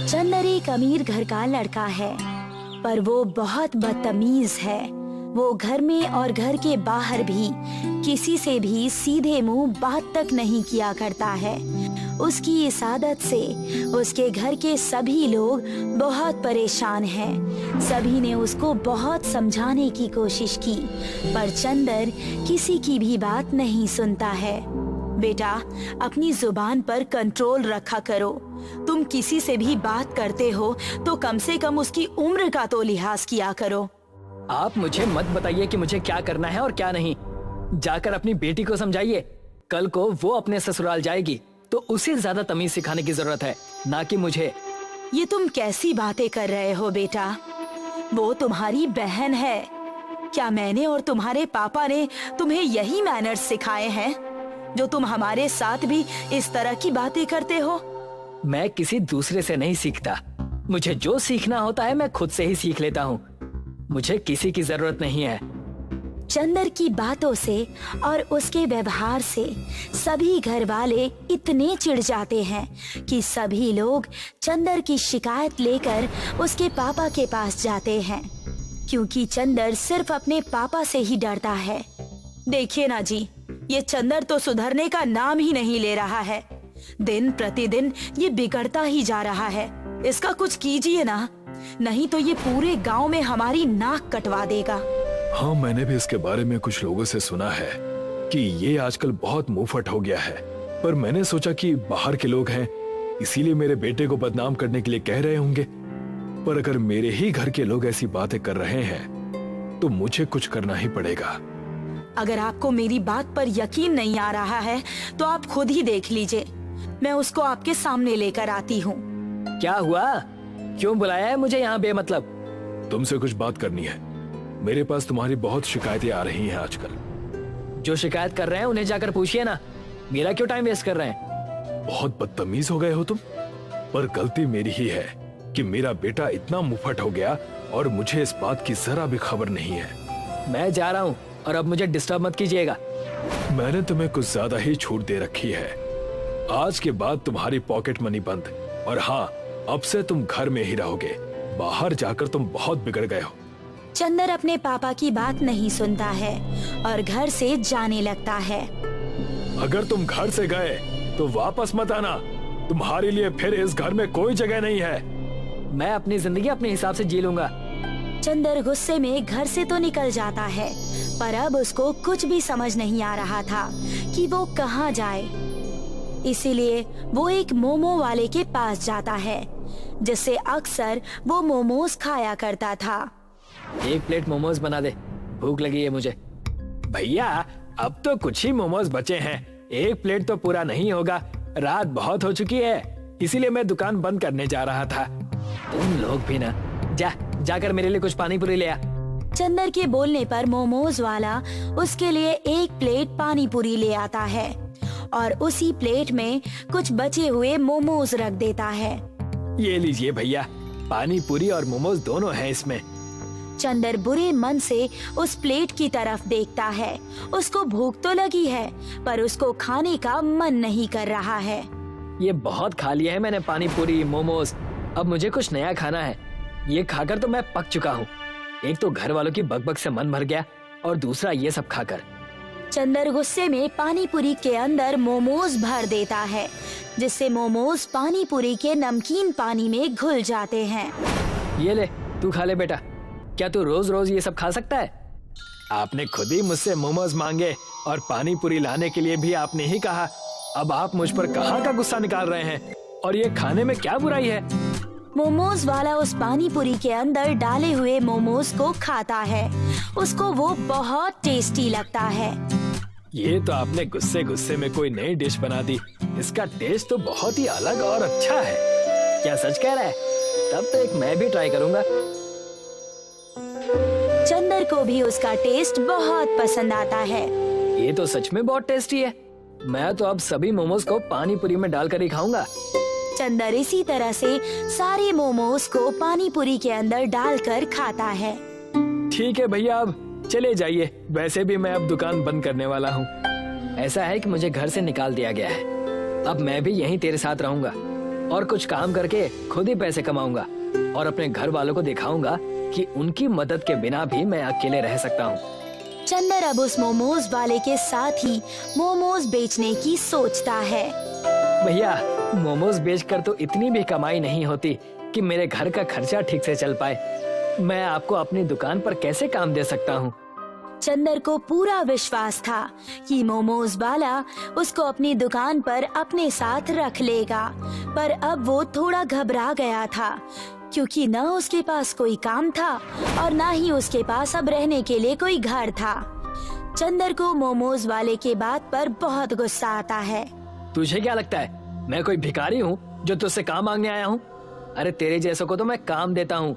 चंदर एक अमीर घर का लड़का है, पर वो बहुत बदतमीज है। वो घर में और घर के बाहर भी किसी से भी सीधे मुंह बात तक नहीं किया करता है। उसकी इस आदत से उसके घर के सभी लोग बहुत परेशान हैं। सभी ने उसको बहुत समझाने की कोशिश की, पर चंदर किसी की भी बात नहीं सुनता है। बेटा, अपनी जुबान पर कंट्रोल रखा करो। तुम किसी से भी बात करते हो तो कम से कम उसकी उम्र का तो लिहाज किया करो। आप मुझे मत बताइए कि मुझे क्या करना है और क्या नहीं। जाकर अपनी बेटी को समझाइए। कल को वो अपने ससुराल जाएगी तो उसे ज्यादा तमीज सिखाने की जरूरत है, ना कि मुझे। ये तुम कैसी बातें कर रहे हो बेटा? वो तुम्हारी बहन है। क्या मैंने और तुम्हारे पापा ने तुम्हें यही मैनर्स सिखाए हैं जो तुम हमारे साथ भी इस तरह की बातें करते हो? मैं किसी दूसरे से नहीं सीखता। मुझे जो सीखना होता है मैं खुद से ही सीख लेता हूँ। मुझे किसी की जरूरत नहीं है। चंदर की बातों से और उसके व्यवहार से सभी घर वाले इतने चिढ़ जाते हैं कि सभी लोग चंदर की शिकायत लेकर उसके पापा के पास जाते हैं, क्योंकि चंदर सिर्फ अपने पापा से ही डरता है। देखिए ना जी, ये चंदर तो सुधरने का नाम ही नहीं ले रहा है। दिन प्रतिदिन ये बिगड़ता ही जा रहा है। इसका कुछ कीजिए ना, नहीं तो ये पूरे गांव में हमारी नाक कटवा देगा। हाँ, मैंने भी इसके बारे में कुछ लोगों से सुना है कि ये आजकल बहुत मुंहफट हो गया है, पर मैंने सोचा कि बाहर के लोग हैं इसीलिए मेरे बेटे को बदनाम करने के लिए कह रहे होंगे। पर अगर मेरे ही घर के लोग ऐसी बातें कर रहे हैं तो मुझे कुछ करना ही पड़ेगा। अगर आपको मेरी बात पर यकीन नहीं आ रहा है तो आप खुद ही देख लीजिए। मैं उसको आपके सामने लेकर आती हूँ। क्या हुआ? क्यों बुलाया है मुझे यहाँ बेमतलब? तुमसे कुछ बात करनी है। मेरे पास तुम्हारी बहुत शिकायतें आ रही हैं आजकल। जो शिकायत कर रहे हैं उन्हें जाकर पूछिए ना। मेरा क्यों टाइम वेस्ट कर रहे हैं? बहुत बदतमीज हो गए हो तुम। पर गलती मेरी ही है कि मेरा बेटा इतना मुंहफट हो गया और मुझे इस बात की जरा भी खबर नहीं है। मैं जा रहा हूँ और अब मुझे डिस्टर्ब मत कीजिएगा। मैंने तुम्हें कुछ ज्यादा ही छूट दे रखी है। आज के बाद तुम्हारी पॉकेट मनी बंद, और हाँ, अब से तुम घर में ही रहोगे। बाहर जाकर तुम बहुत बिगड़ गए हो। चंदर अपने पापा की बात नहीं सुनता है और घर से जाने लगता है। अगर तुम घर से गए तो वापस मत आना। तुम्हारे लिए फिर इस घर में कोई जगह नहीं है। मैं अपनी जिंदगी अपने हिसाब से जी लूंगा। चंदर गुस्से में घर से तो निकल जाता है, पर अब उसको कुछ भी समझ नहीं आ रहा था कि वो कहाँ जाए। इसीलिए वो एक मोमो वाले के पास जाता है, जिससे अक्सर वो मोमोज खाया करता था। एक प्लेट मोमोज बना दे, भूख लगी है मुझे। भैया, अब तो कुछ ही मोमोज बचे हैं। एक प्लेट तो पूरा नहीं होगा। रात बहुत हो चुकी है, इसीलिए मैं दुकान बंद करने जा रहा था। तुम लोग भी ना, जाकर मेरे लिए कुछ पानी पूरी ले आ। चंदर के बोलने पर मोमोज वाला उसके लिए एक प्लेट पानी पूरी ले आता है और उसी प्लेट में कुछ बचे हुए मोमोज रख देता है। ये लीजिए भैया, पानी पूरी और मोमोज दोनों हैं इसमें। चंदर बुरे मन से उस प्लेट की तरफ देखता है। उसको भूख तो लगी है, पर उसको खाने का मन नहीं कर रहा है। ये बहुत खा लिया है मैंने, पानी पूरी मोमोज। अब मुझे कुछ नया खाना है। ये खाकर तो मैं पक चुका हूँ। एक तो घर वालों की बकबक से मन भर गया और दूसरा ये सब खाकर। चंदर गुस्से में पानी पूरी के अंदर मोमोज भर देता है, जिससे मोमोज पानी पूरी के नमकीन पानी में घुल जाते हैं। ये ले, तू खा ले बेटा। क्या तू रोज रोज ये सब खा सकता है? आपने खुद ही मुझसे मोमोज मांगे और पानी पूरी लाने के लिए भी आपने ही कहा। अब आप मुझ पर कहाँ का गुस्सा निकाल रहे हैं? और ये खाने में क्या बुराई है? मोमोज वाला उस पानी पूरी के अंदर डाले हुए मोमोज को खाता है। उसको वो बहुत टेस्टी लगता है। ये तो आपने गुस्से गुस्से में कोई नई डिश बना दी। इसका टेस्ट तो बहुत ही अलग और अच्छा है। क्या सच कह रहा है? तब तो एक मैं भी ट्राई करूंगा। चंदर को भी उसका टेस्ट बहुत पसंद आता है। ये तो सच में बहुत टेस्टी है। मैं तो अब सभी मोमोज को पानी पूरी में डालकर ही खाऊंगा। चंदर इसी तरह से सारे मोमोज को पानी पूरी के अंदर डालकर खाता है। ठीक है भैया, अब चले जाइए। वैसे भी मैं अब दुकान बंद करने वाला हूँ। ऐसा है कि मुझे घर से निकाल दिया गया है। अब मैं भी यहीं तेरे साथ रहूंगा। और कुछ काम करके खुद ही पैसे कमाऊंगा और अपने घर वालों को दिखाऊंगा कि उनकी मदद के बिना भी मैं अकेले रह सकता हूँ। चंदर अब उस मोमोज वाले के साथ ही मोमोज बेचने की सोचता है। भैया, मोमोज बेचकर तो इतनी भी कमाई नहीं होती कि मेरे घर का खर्चा ठीक से चल पाए। मैं आपको अपनी दुकान पर कैसे काम दे सकता हूँ? चंदर को पूरा विश्वास था कि मोमोज वाला उसको अपनी दुकान पर अपने साथ रख लेगा, पर अब वो थोड़ा घबरा गया था क्योंकि न उसके पास कोई काम था और न ही उसके पास अब रहने के लिए कोई घर था। चंदर को मोमोज वाले के बात पर बहुत गुस्सा आता है। तुझे क्या लगता है मैं कोई भिखारी हूँ जो तुझसे काम मांगने आया हूँ? अरे तेरे जैसों को तो मैं काम देता हूँ।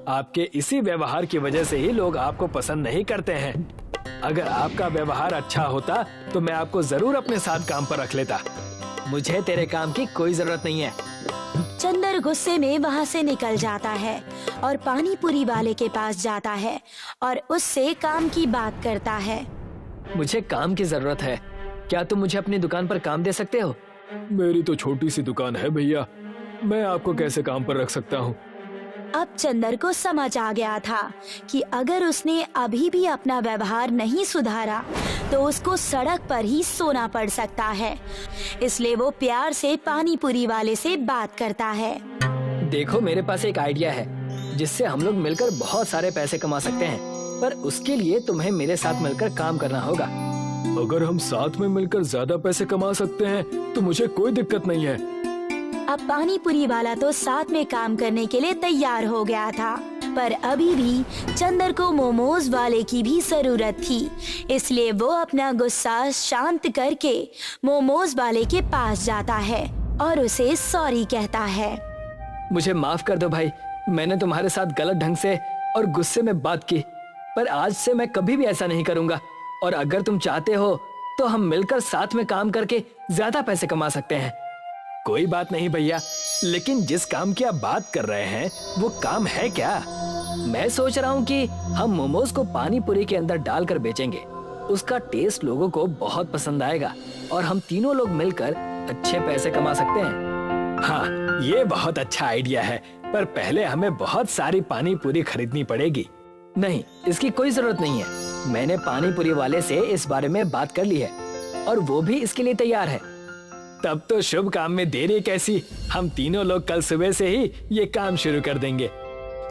आपके इसी व्यवहार की वजह से ही लोग आपको पसंद नहीं करते हैं। अगर आपका व्यवहार अच्छा होता तो मैं आपको जरूर अपने साथ काम पर रख लेता। मुझे तेरे काम की कोई जरूरत नहीं है। चंदर गुस्से में वहाँ से निकल जाता है और पानी पूरी वाले के पास जाता है और उससे काम की बात करता है। मुझे काम की जरूरत है, क्या तुम मुझे अपनी दुकान पर काम दे सकते हो? मेरी तो छोटी सी दुकान है भैया, मैं आपको कैसे काम पर रख सकता हूँ? अब चंदर को समझ आ गया था कि अगर उसने अभी भी अपना व्यवहार नहीं सुधारा तो उसको सड़क पर ही सोना पड़ सकता है। इसलिए वो प्यार से पानी पूरी वाले से बात करता है। देखो, मेरे पास एक आइडिया है जिससे हम लोग मिलकर बहुत सारे पैसे कमा सकते हैं, पर उसके लिए तुम्हें मेरे साथ मिलकर काम करना होगा। अगर हम साथ में मिलकर ज्यादा पैसे कमा सकते हैं तो मुझे कोई दिक्कत नहीं है। अब पानी पूरी वाला तो साथ में काम करने के लिए तैयार हो गया था, पर अभी भी चंदर को मोमोज वाले की भी जरूरत थी। इसलिए वो अपना गुस्सा शांत करके मोमोज वाले के पास जाता है और उसे सॉरी कहता है। मुझे माफ कर दो भाई, मैंने तुम्हारे साथ गलत ढंग से और गुस्से में बात की, पर आज से मैं कभी भी ऐसा नहीं करूंगा। और अगर तुम चाहते हो तो हम मिलकर साथ में काम करके ज्यादा पैसे कमा सकते हैं। कोई बात नहीं भैया, लेकिन जिस काम की आप बात कर रहे हैं वो काम है क्या? मैं सोच रहा हूँ कि हम मोमोज को पानी पूरी के अंदर डालकर बेचेंगे। उसका टेस्ट लोगों को बहुत पसंद आएगा और हम तीनों लोग मिलकर अच्छे पैसे कमा सकते हैं। हाँ, ये बहुत अच्छा आइडिया है, पर पहले हमें बहुत सारी पानी पूरी खरीदनी पड़ेगी। नहीं, इसकी कोई जरूरत नहीं है। मैंने पानी पूरी वाले से इस बारे में बात कर ली है और वो भी इसके लिए तैयार है। तब तो शुभ काम में देरी कैसी, हम तीनों लोग कल सुबह से ही ये काम शुरू कर देंगे।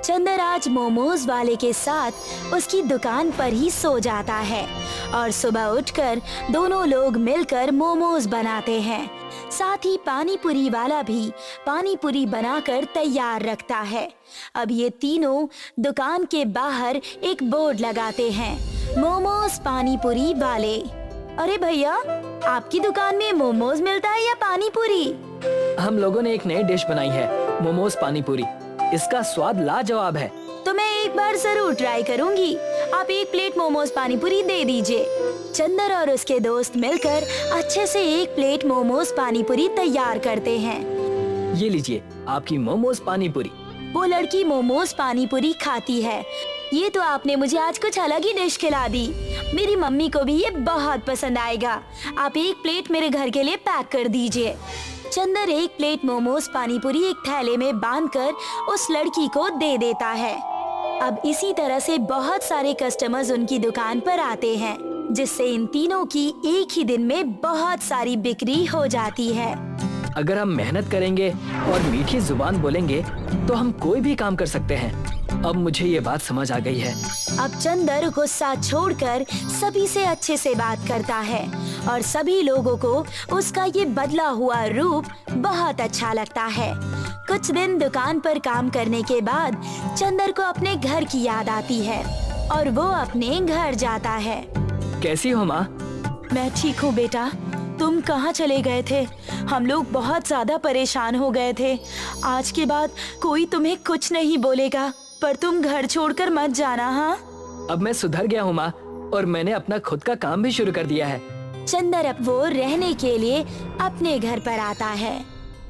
चंदर आज मोमोज वाले के साथ उसकी दुकान पर ही सो जाता है और सुबह उठकर दोनों लोग मिलकर मोमोज बनाते हैं। साथ ही पानी पूरी वाला भी पानी पूरी बनाकर तैयार रखता है। अब ये तीनों दुकान के बाहर एक बोर्ड लगाते हैं, मोमोज पानी पूरी वाले। अरे भैया, आपकी दुकान में मोमोज मिलता है या पानी पूरी? हम लोगों ने एक नई डिश बनाई है, मोमोज पानी पूरी। इसका स्वाद लाजवाब है। तो मैं एक बार जरूर ट्राई करूंगी। आप एक प्लेट मोमोज पानी पूरी दे दीजिए। चंदर और उसके दोस्त मिलकर अच्छे से एक प्लेट मोमोज पानी पूरी तैयार करते हैं। ये लीजिए आपकी मोमोज पानी पूरी। वो लड़की मोमोज पानी पूरी खाती है। ये तो आपने मुझे आज कुछ अलग ही डिश खिला दी। मेरी मम्मी को भी ये बहुत पसंद आएगा। आप एक प्लेट मेरे घर के लिए पैक कर दीजिए। चंदर एक प्लेट मोमोज पानी पूरी एक थैले में बांधकर उस लड़की को दे देता है। अब इसी तरह से बहुत सारे कस्टमर्स उनकी दुकान पर आते हैं, जिससे इन तीनों की एक ही दिन में बहुत सारी बिक्री हो जाती है। अगर हम मेहनत करेंगे और मीठी जुबान बोलेंगे तो हम कोई भी काम कर सकते हैं। अब मुझे ये बात समझ आ गई है। अब चंदर गुस्सा छोड़कर सभी से अच्छे से बात करता है और सभी लोगों को उसका ये बदला हुआ रूप बहुत अच्छा लगता है। कुछ दिन दुकान पर काम करने के बाद चंदर को अपने घर की याद आती है और वो अपने घर जाता है। कैसी हो माँ? मैं ठीक हूँ बेटा, तुम कहाँ चले गए थे? हम लोग बहुत ज्यादा परेशान हो गए थे। आज के बाद कोई तुम्हें कुछ नहीं बोलेगा, पर तुम घर छोड़कर मत जाना। हाँ, अब मैं सुधर गया हूँ माँ, और मैंने अपना खुद का काम भी शुरू कर दिया है। चंदर अब वो रहने के लिए अपने घर पर आता है।